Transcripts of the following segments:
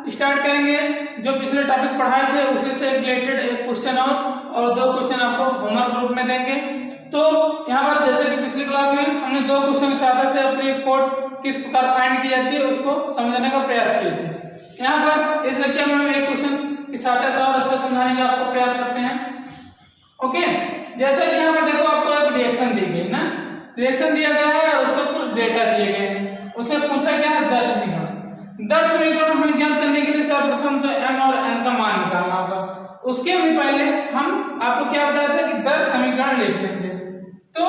Start करेंगे जो पिछले टॉपिक पढ़ाए थे उसी से रिलेटेड एक क्वेश्चन और 2 क्वेश्चन आपको होमवर्क ग्रुप में देंगे। तो यहाँ पर जैसे कि पिछली क्लास में हमने 2 क्वेश्चन की सहायता से अपनी कोड किस प्रकार फाइंड की जाती है उसको समझने का प्रयास किए थे। यहाँ पर इस लेक्चर में हम एक क्वेश्चन की सहायता से और अच्छा समझाने का आपको प्रयास करते हैं। ओके, जैसे कि यहाँ पर देखो आपको एक रिएक्शन दी गई ना, रिएक्शन दिया गया है और उसका कुछ डेटा दिए गए हैं। उसमें पूछा गया है 10 समीकरण। 10 समीकरण हमें ज्ञात करने के लिए सर्वप्रथम तो m और n का मान निकालना होगा। उसके भी पहले हम आपको क्या बताया था कि 10 समीकरण लिख लेंगे। तो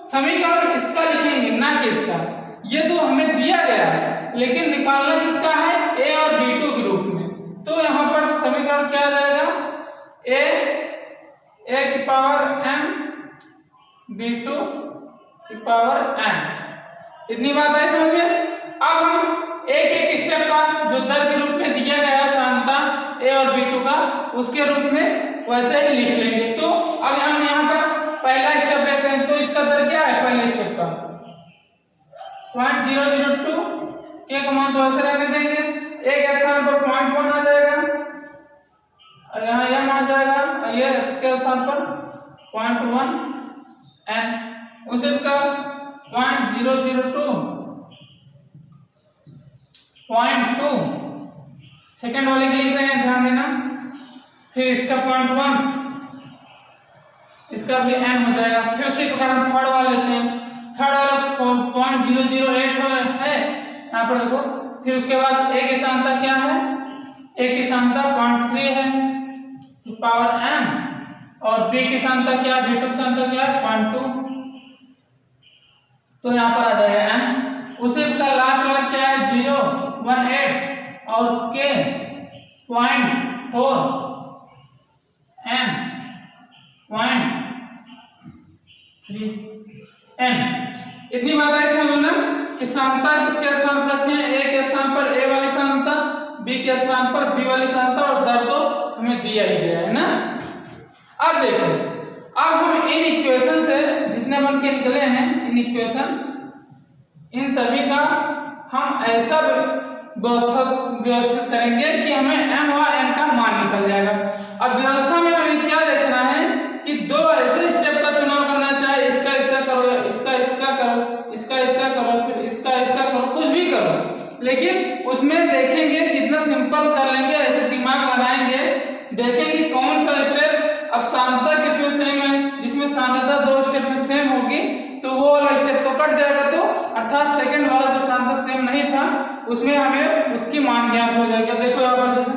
समीकरण इसका लिखेंगे ना कि इसका, ये तो हमें दिया गया है लेकिन निकालना किसका है, a और b2 के रूप में। तो यहाँ पर समीकरण क्या आ जाएगा, a की पावर m b2 की पावर n। इतनी बात है समझ में। अब हम एक स्टेप का जो दर के रूप में दिया गया है सारणता a और b2 का, उसके रूप में वैसे ही लिख लेंगे। तो अब हम यहाँ पर पहला स्टेप लेते हैं। तो इसका दर क्या है पहले स्टेप का 0.002 के का मान तो वैसे रहने देंगे। एक स्थान पर 0.1 आ जाएगा और यहाँ m आ जाएगा और ये इसके स्थान पर 0.1 n। उसी का 0.002 0.2 सेकेंड वाले के लिख रहे हैं, ध्यान देना। फिर इसका 0.1, इसका भी n हो जाएगा। फिर उसी प्रकार हम थर्ड वाला लेते हैं। थर्ड वाला 0.008 है यहाँ पर देखो। फिर उसके बाद a की सारणता क्या है, a की सारणता 0.3 है पावर m और b की सारणता क्या है, b2 की सारणता क्या है 0.2। तो यहाँ पर आ जाएगा n। उसी का लास्ट वाला क्या है 0.18 और k 0.4 m 0.3 n। इतनी बात है इसमें बोलना कि सारणता किसके स्थान पर रखे हैं, a के स्थान पर a वाली सारणता, b के स्थान पर b वाली सारणता और दर तो हमें दिया ही गया है ना। अब देखो, अब हम इन इक्वेशन से जितने बन के निकले हैं इन इक्वेशन, इन सभी का हम ऐसा व्यवस्थित करेंगे कि हमें m और n का मान निकल जाएगा। अब व्यवस्था में हमें क्या देखना है कि 2 ऐसे स्टेप का चुनाव करना, चाहे इसका करो, इसका करो, इसका करो, फिर इसका करो, कुछ भी करो, लेकिन उसमें देखेंगे कितना सिंपल कर लेंगे, ऐसे दिमाग लगाएंगे, देखेंगे कौन सा स्टेप अब सारणता किसमें सेम है। जिसमें सारणता 2 स्टेप में सेम होगी तो वो वाला स्टेप तो कट जाएगा, तो अर्थात सेकंड वाला जो सारणता सेम नहीं था उसमें हमें उसकी मान ज्ञात हो जाएगा। देखो यहाँ पर जैसे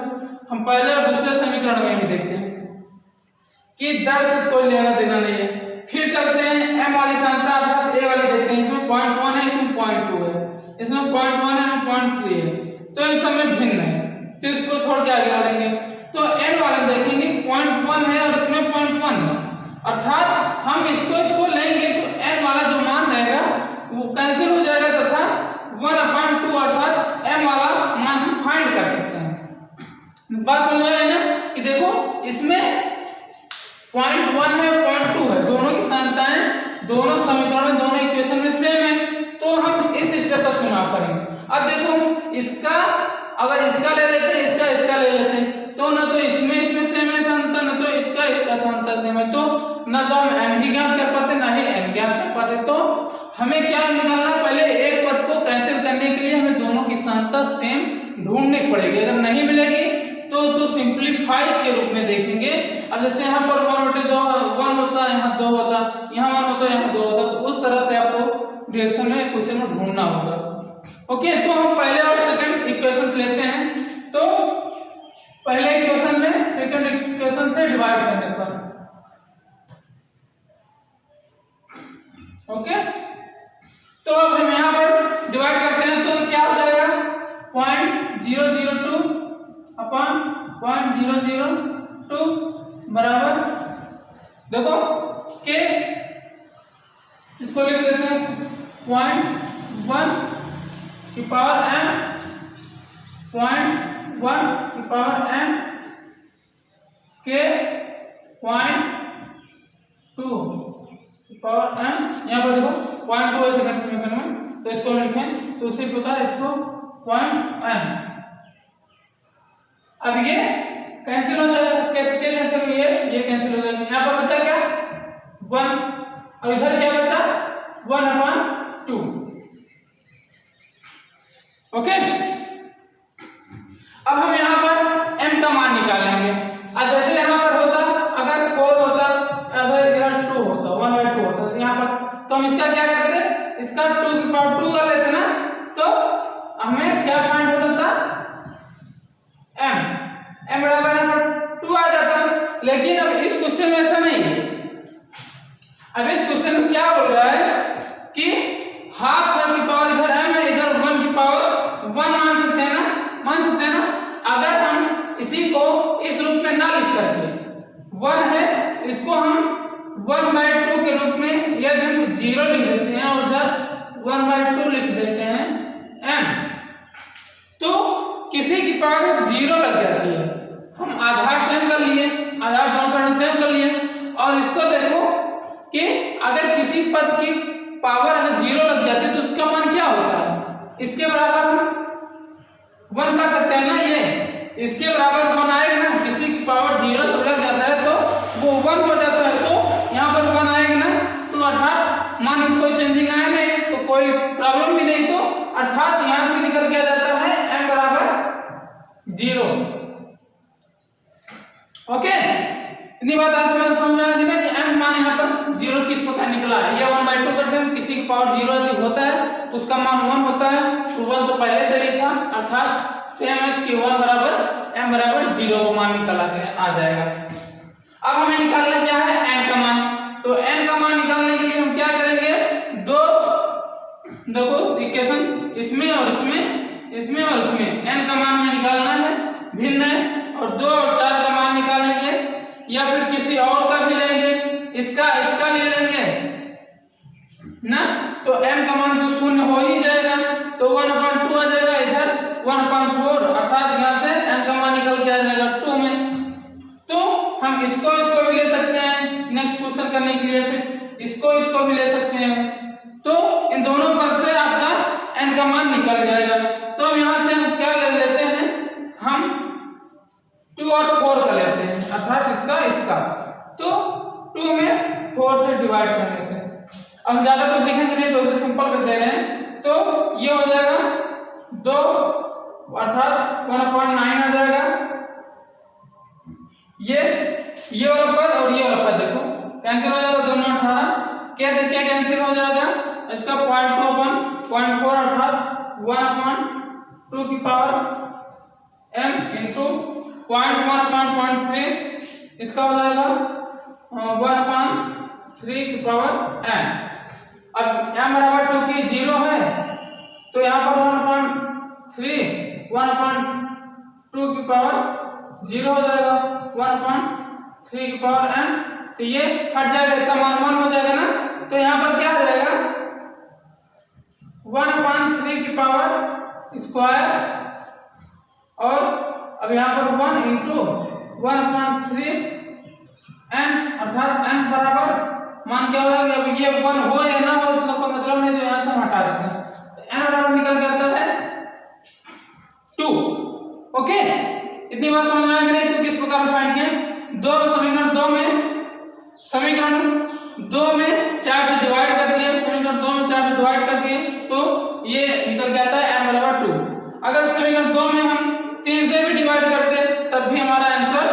हम पहले और दूसरे समीकरण में ही देखते हैं कि दर से कोई लेना देना नहीं है। फिर चलते हैं m वाली सारणता अर्थात a वाली देखते हैं। इसमें 0.1 है, इसमें 0.2 है, इसमें 0.1 है, 0.3 है, तो इन सब में भिन्न है, तो इसको छोड़ के आगे बढ़ेंगे। तो n वाले देखेंगे 0.1 है और इसमें 0.1 है, अर्थात हम इसको लेंगे तो n वाला जो मान रहेगा वो कैंसिल हो जाएगा तथा 1/2 अर्थात m वाला मान हम फाइंड कर सकते हैं। बात समझ में आई ना कि देखो इसमें 0.1 है 0.2 है, दोनों की सारणताएं दोनों समीकरण में दोनों इक्वेशन में सेम है, तो हम इस स्टेप का चुनाव करेंगे। अब देखो इसका अगर इसका ले लेते हैं, इसका ले लेते हैं, तो ना तो इसमें सेम है सारणता, ना तो इसका सारणता सेम है, तो ना तो हम m ही ज्ञात कर पाते ना ही n ज्ञात कर पाते। तो हमें क्या निकालना, पहले एक पद को कैंसिल करने के लिए हमें दोनों की सारणता सेम ढूंढनी पड़ेगी। अगर नहीं मिलेगी तो उसको सिंप्लीफाइज के रूप में देखेंगे। अब जैसे यहाँ पर 1/2 होता है, यहाँ 2 होता, यहाँ 1 होता, यहाँ 2 होता, तो उस तरह से आपको रिएक्शन में क्वेश्चन में ढूंढना होगा। ओके, तो हम पहले और सेकंड इक्वेशन लेते हैं। तो पहले इक्वेशन में सेकंड इक्वेशन से डिवाइड करने पर, ओके, तो अब हम यहाँ पर डिवाइड करते हैं तो क्या हो जाएगा 0.002 अपॉन 0.002 बराबर, देखो के इसको लिख देते हैं 0.1 की पावर m 0.1 की पावर m के 0.2 की पावर m। यहाँ पर देखो 0.2 है सेकंड समीकरण में, तो इसको हम लिखें तो उसी प्रकार इसको 0.n अब ये कैंसिल हो जाएगा, कैसे क्या कैंसिल हुई है, ये कैंसिल हो जाएगा। यहाँ पर बचा क्या 1 और इधर क्या बचा 1/2। ओके, अब हम यहाँ पर m का मान निकालेंगे। अब जैसे यहाँ पर होता अगर 4 होता अगर इधर 2 होता 1/2 होता तो यहाँ पर तो हम इसका क्या करते, इसका 2 की पावर 2 कर लेते ना, तो हमें क्या पॉइंट हो जाता m बराबर यहाँ पर 2 आ जाता। लेकिन अब इस क्वेश्चन में ऐसा नहीं है। अब इस क्वेश्चन में क्या बोल रहा है कि हाफ की पावर इधर m है, इधर 1 की पावर 1 मान सकते हैं ना, मान सकते हैं ना। अगर हम इसी को इस रूप में ना लिख करके 1 है इसको हम 1/2 के रूप में यदि हम 0 लिख देते हैं और उधर 1/2 लिख देते हैं m, तो किसी की पावर 0 लग जाती है। हम आधार सेम कर लिए, आधार दोनों साइड सेम कर लिए, और इसको देखो कि अगर किसी पद की पावर अगर 0 लग जाती है तो उसका मान क्या होता है, इसके बराबर हम 1 कर सकते हैं ना, ये इसके बराबर 1 आएगा ना। किसी की पावर 0 जब लग जाता है तो वो 1 हो जाता है, तो यहाँ पर 1 आएगा ना, तो अर्थात मान में कोई चेंजिंग आया नहीं तो कोई प्रॉब्लम भी नहीं, तो अर्थात यहाँ से निकल के आ जाता है m बराबर 0। ओके, इतनी बात आज समझ में आ गई ना कि m मान यहाँ पर 0 किस प्रकार निकला है। ये 1/2 करते हैं, किसी की पावर 0 अधिक होता है तो उसका मान 1 होता है, तो 1 तो पहले से ही था, अर्थात सेम है कि 1 बराबर m बराबर 0 को मान निकला आ जाएगा। अब हमें निकालना क्या है n का मान, तो n का मान निकालने के लिए हम क्या करेंगे, दो देखो इक्वेशन इसमें और इसमें और इसमें n का मान हमें निकालना है, भिन्न है, और 2 और 4 का मान निकालेंगे, या फिर किसी और का भी लेंगे, इसका ले लेंगे ना, तो m का मान तो 0 हो ही जाएगा, तो 1/2 आ जाएगा, इधर 1/4, अर्थात यहाँ से n का मान निकल के आ जाएगा 2 में। तो हम इसको भी ले सकते हैं नेक्स्ट क्वेश्चन करने के लिए, फिर इसको भी ले सकते हैं, तो इन दोनों पद से आपका n का मान निकल जाएगा। तो अब यहाँ से हम क्या ले लेते हैं, हम 2 और 4 का लेते हैं, अर्थात इसका तो 2 में 4 से डिवाइड करने से, अब ज्यादा कुछ लिखेंगे नहीं तो उसे सिंपल कर दे रहे हैं, तो ये हो जाएगा 2 अर्थात 1/9 आ जाएगा। ये वाला पद और ये वाला पद देखो कैंसिल हो जाएगा, दोनों 18 कैसे क्या कैंसिल हो जाएगा, इसका 0.2/0.4 अर्थात 1/2 की पावर m इंटू 0.1/0.3 इसका हो जाएगा 1/3 की पावर m। अब m बराबर चूंकि 0 है तो यहाँ पर 1/2 की पावर 0 हो जाएगा, 1/3 की पावर m, तो ये हट जाएगा, इसका मान 1 हो जाएगा ना, तो यहाँ पर क्या आ जाएगा 1/3 की पावर स्क्वायर, और अब यहाँ पर 1 इंटू 1/3 n, अर्थात n बराबर मान क्या होगा, अब ये 1 हो या ना हो इसका कोई मतलब नहीं, तो यहाँ से हम हटा देते हैं, तो n बराबर निकल के आता है 2। ओके, इतनी बात समझ में आ गई, इसको किस प्रकार फाइंड किया, समीकरण 2 में 4 से डिवाइड कर दिए, समीकरण 2 में 4 से डिवाइड कर दिए, तो ये निकल के आता है m बराबर 2। अगर समीकरण 2 में हम 3 से भी डिवाइड करते तब भी हमारा आंसर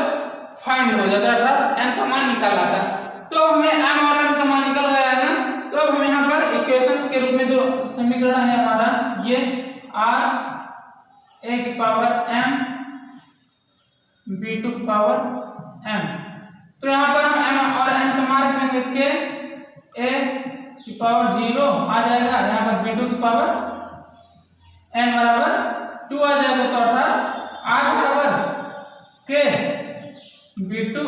फाइंड हो जाता है, अर्थात n का मान निकल आता है। तो हमें m और n का मान निकल गया है ना, तो अब हम यहाँ पर इक्वेशन के रूप में जो समीकरण है हमारा ये r a की पावर m b2 की पावर m, तो यहाँ पर हम m और n का मान रखेंगे के a की पावर 0 आ जाएगा, यहाँ पर b2 की पावर m बराबर 2 आ जाएगा, तो अर्थात r बराबर के b2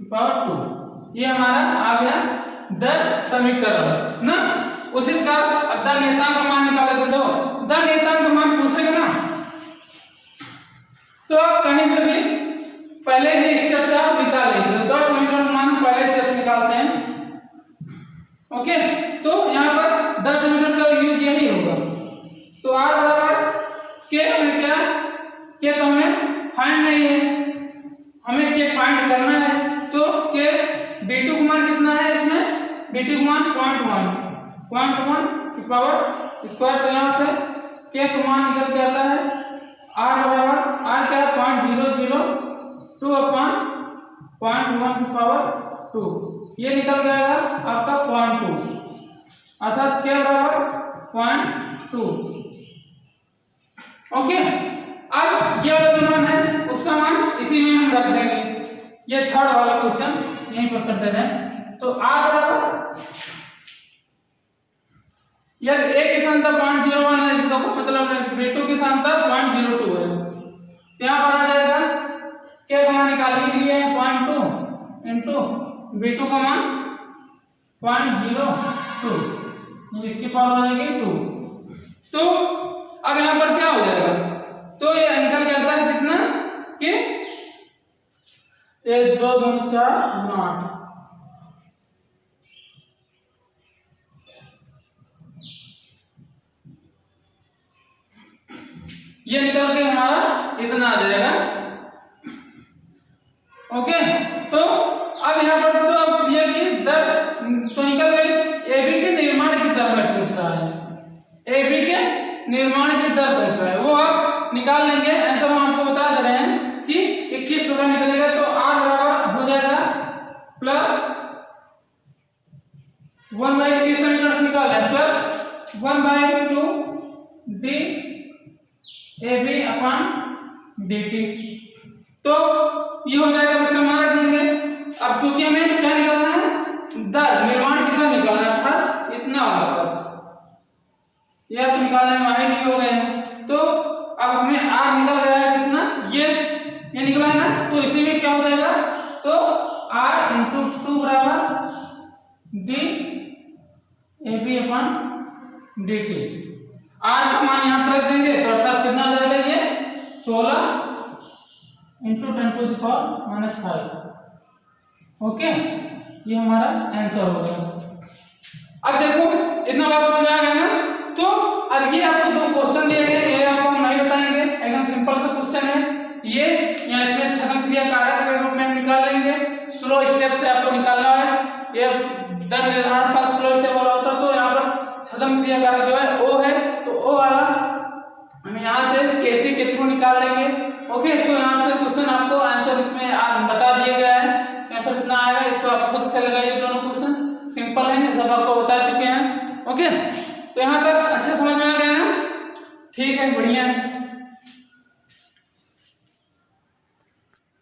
की पावर 2, ये हमारा आ गया 10 समीकरण ना। उसी प्रकार अब द नियतांक का मान निकाले, तो द नियतांक का मान पूछेगा ना, तो आप कहीं से भी पहले ही स्टेप से आप निकालेंगे, तो 10 समीकरण का मान पहले स्टेप से निकालते हैं। ओके, तो यहाँ पर 10 समीकरण का यूज यही होगा, तो r बराबर के में क्या के 0.1 की पावर स्क्वायर। तो यहाँ से के का मान निकल के आता है r बराबर r क्या है 0.002 अपॉन 0.1 की पावर 2, ये निकल जाएगा आपका 0.2 अर्थात के बराबर 0.2। ओके, अब ये वाला जो मान है उसका मान इसी में हम रख देंगे। ये थर्ड वाला क्वेश्चन यहीं पर कर देते हैं। तो r बराबर यदि a की सांता 0.01 है जिसका कोई मतलब नहीं, b2 की सांता 0.02 है, तो यहाँ पर आ जाएगा k का मान निकालने के लिए 0.2 इंटू b2 का मान 0.02, इसकी पावर हो जाएगी 2। तो अब यहाँ पर क्या हो जाएगा, तो ये निकल के आता है कितना कि 1 2 2 4 8, ये निकल के हमारा इतना आ जाएगा। ओके, तो अब यहाँ पर तो अब ये कि दर तो निकल गई। एबी के निर्माण की दर में पूछ रहा है, एबी के निर्माण की दर पूछ रहा है, वो आप निकाल लेंगे। आंसर हम आपको बता दे रहे हैं कि 21 प्रकार निकलेगा। तो r बराबर हो जाएगा प्लस 1/, इस समीकरण से निकाल लें, plus 1/2 d AB upon dt। तो ये हो जाएगा, उसका मान रख देंगे। अब चूंकि हमें क्या निकालना है, दर निर्माण की दर निकालना है, अर्थात इतना वाला पद यह तो निकालने में माहिर ही हो गए हैं। तो अब हमें r निकल गया है कितना, ये निकला है ना, तो इसी में क्या हो जाएगा, तो r इंटू 2 बराबर d AB upon dt। r का मान यहाँ पर रख देंगे, तो अर्थात कितना आ जाएगा, ये 16 इंटू 10⁻⁵। ओके, ये हमारा आंसर होगा। अब देखो इतना बात समझ में आ गया ना। तो अब ये आपको दो क्वेश्चन दिए गए, ये आपको हम नहीं बताएंगे, एकदम सिंपल सा क्वेश्चन है ये। या इसमें छद्म क्रिया कारक के रूप में हम निकाल लेंगे, स्लो स्टेप से आपको निकालना है। ये दर निर्धारण पर स्लो स्टेप वाला होता है, तो यहाँ पर छद्म क्रिया कारक जो है ओ है, तो ओ वाला हम यहाँ से केसी के थ्रू निकाल लेंगे। ओके, तो यहाँ से क्वेश्चन आपको आंसर इसमें बता दिया गया है, आंसर कितना आएगा इसको आप खुद से लगाइए। दोनों क्वेश्चन सिंपल है, सब आपको बता चुके हैं। ओके, तो यहाँ तक अच्छा समझ में आ गया है, ठीक है, बढ़िया है।